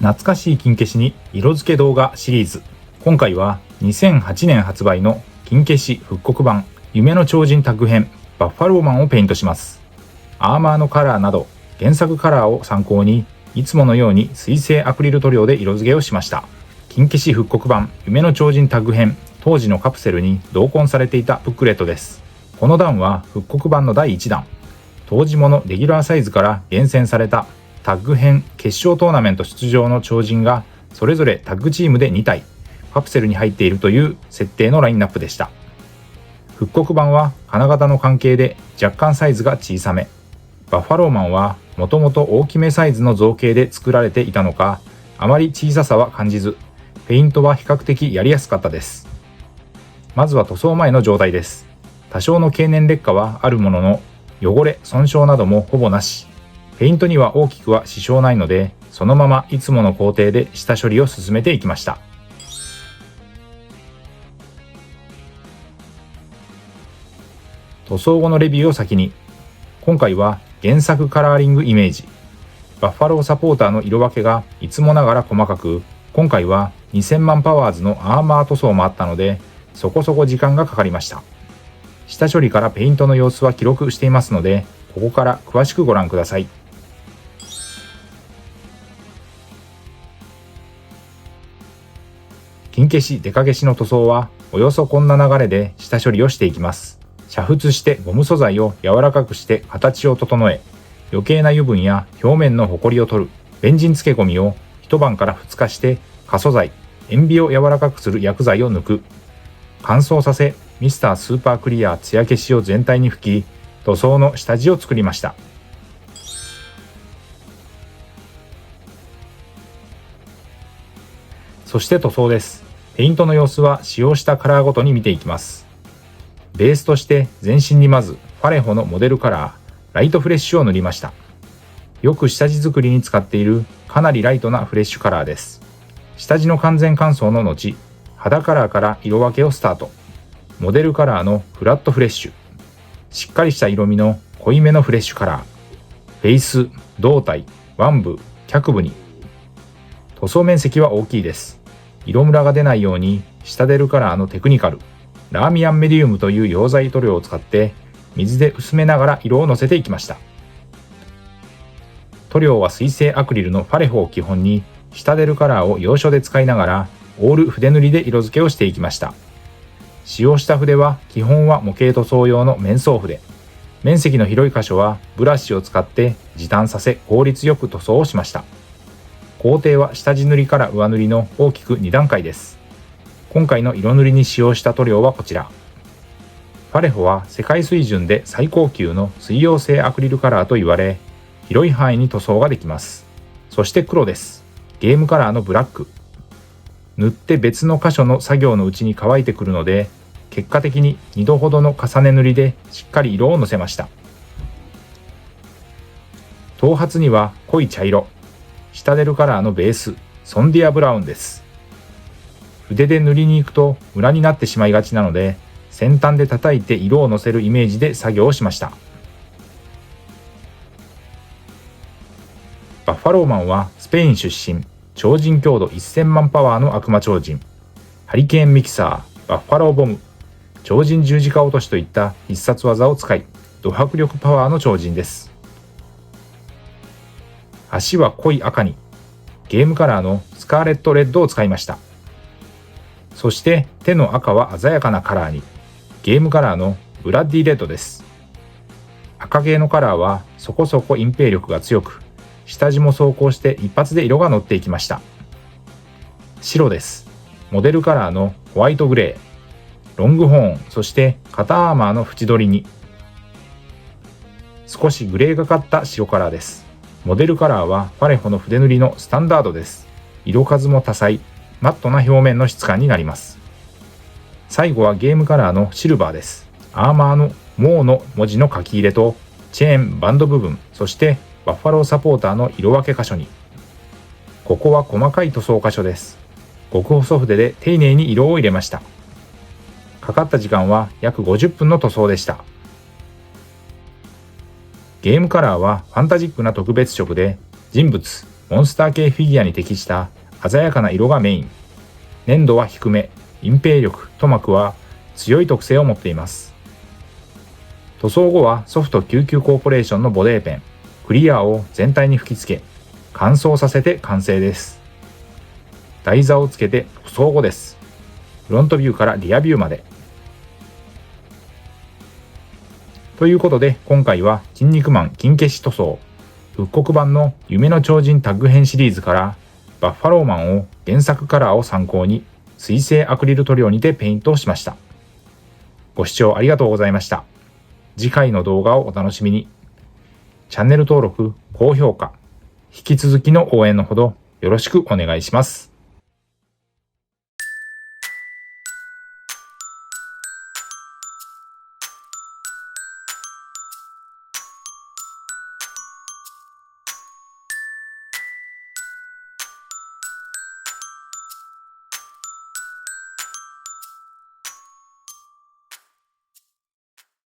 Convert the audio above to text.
懐かしい金消しに色付け動画シリーズ。今回は2008年発売の金消し復刻版夢の超人タッグ編バッファローマンをペイントします。アーマーのカラーなど原作カラーを参考に、いつものように水性アクリル塗料で色付けをしました。金消し復刻版夢の超人タッグ編、当時のカプセルに同梱されていたブックレットです。この段は復刻版の第1弾、当時ものレギュラーサイズから厳選されたタッグ編決勝トーナメント出場の超人がそれぞれタッグチームで2体カプセルに入っているという設定のラインナップでした。復刻版は金型の関係で若干サイズが小さめ、バッファローマンはもともと大きめサイズの造形で作られていたのか、あまり小ささは感じず、ペイントは比較的やりやすかったです。まずは塗装前の状態です。多少の経年劣化はあるものの、汚れ損傷などもほぼなし、ペイントには大きくは支障ないので、そのままいつもの工程で下処理を進めていきました。塗装後のレビューを先に。今回は原作カラーリングイメージ、バッファローサポーターの色分けがいつもながら細かく、今回は2000万パワーズのアーマー塗装もあったので、そこそこ時間がかかりました。下処理からペイントの様子は記録していますので、ここから詳しくご覧ください。金消しデカ消しの塗装はおよそこんな流れで下処理をしていきます。煮沸してゴム素材を柔らかくして形を整え、余計な油分や表面のホコリを取るベンジン漬け込みを一晩から2日して、可素材塩ビを柔らかくする薬剤を抜く、乾燥させミスタースーパークリア艶消しを全体に吹き、塗装の下地を作りました。そして塗装です。ペイントの様子は使用したカラーごとに見ていきます。ベースとして全身にまずファレホのモデルカラーライトフレッシュを塗りました。よく下地作りに使っているかなりライトなフレッシュカラーです。下地の完全乾燥の後、肌カラーから色分けをスタート。モデルカラーのフラットフレッシュ、しっかりした色味の濃いめのフレッシュカラー、フェイス、胴体、腕部、脚部に。塗装面積は大きいです。色ムラが出ないようにシタデルカラーのテクニカルラーミアンメディウムという溶剤塗料を使って水で薄めながら色をのせていきました。塗料は水性アクリルのファレホを基本に、シタデルカラーを要所で使いながらオール筆塗りで色付けをしていきました。使用した筆は基本は模型塗装用の面相筆。面積の広い箇所はブラシを使って時短させ効率よく塗装をしました。工程は下地塗りから上塗りの大きく2段階です。今回の色塗りに使用した塗料はこちら。ファレホは世界水準で最高級の水溶性アクリルカラーと言われ、広い範囲に塗装ができます。そして黒です。ゲームカラーのブラック。塗って別の箇所の作業のうちに乾いてくるので、結果的に2度ほどの重ね塗りでしっかり色をのせました。頭髪には濃い茶色、シタデルカラーのベース、ソンディアブラウンです。筆で塗りに行くとムラになってしまいがちなので、先端で叩いて色をのせるイメージで作業をしました。バッファローマンはスペイン出身、超人強度1000万パワーの悪魔超人、ハリケーンミキサー、バッファローボム、超人十字架落としといった必殺技を使い、ド迫力パワーの超人です。足は濃い赤に、ゲームカラーのスカーレットレッドを使いました。そして手の赤は鮮やかなカラーに、ゲームカラーのブラッディレッドです。赤系のカラーはそこそこ隠蔽力が強く、下地も走行して一発で色が乗っていきました。白です。モデルカラーのホワイトグレー、ロングホーン、そして肩アーマーの縁取りに。少しグレーがかった白カラーです。モデルカラーはファレホの筆塗りのスタンダードです。色数も多彩、マットな表面の質感になります。最後はゲームカラーのシルバーです。アーマーのモーの文字の書き入れと、チェーン、バンド部分、そしてバッファローサポーターの色分け箇所に。ここは細かい塗装箇所です。極細筆で丁寧に色を入れました。かかった時間は約50分の塗装でした。ゲームカラーはファンタジックな特別色で、人物、モンスター系フィギュアに適した鮮やかな色がメイン。粘度は低め、隠蔽力、塗膜は強い特性を持っています。塗装後はソフト99コーポレーションのボデーペン、クリアを全体に吹き付け、乾燥させて完成です。台座をつけて塗装後です。フロントビューからリアビューまで。ということで今回は筋肉マン金消し塗装復刻版の夢の超人タッグ編シリーズからバッファローマンを原作カラーを参考に水性アクリル塗料にてペイントをしました。ご視聴ありがとうございました。次回の動画をお楽しみに。チャンネル登録、高評価、引き続きの応援のほどよろしくお願いします。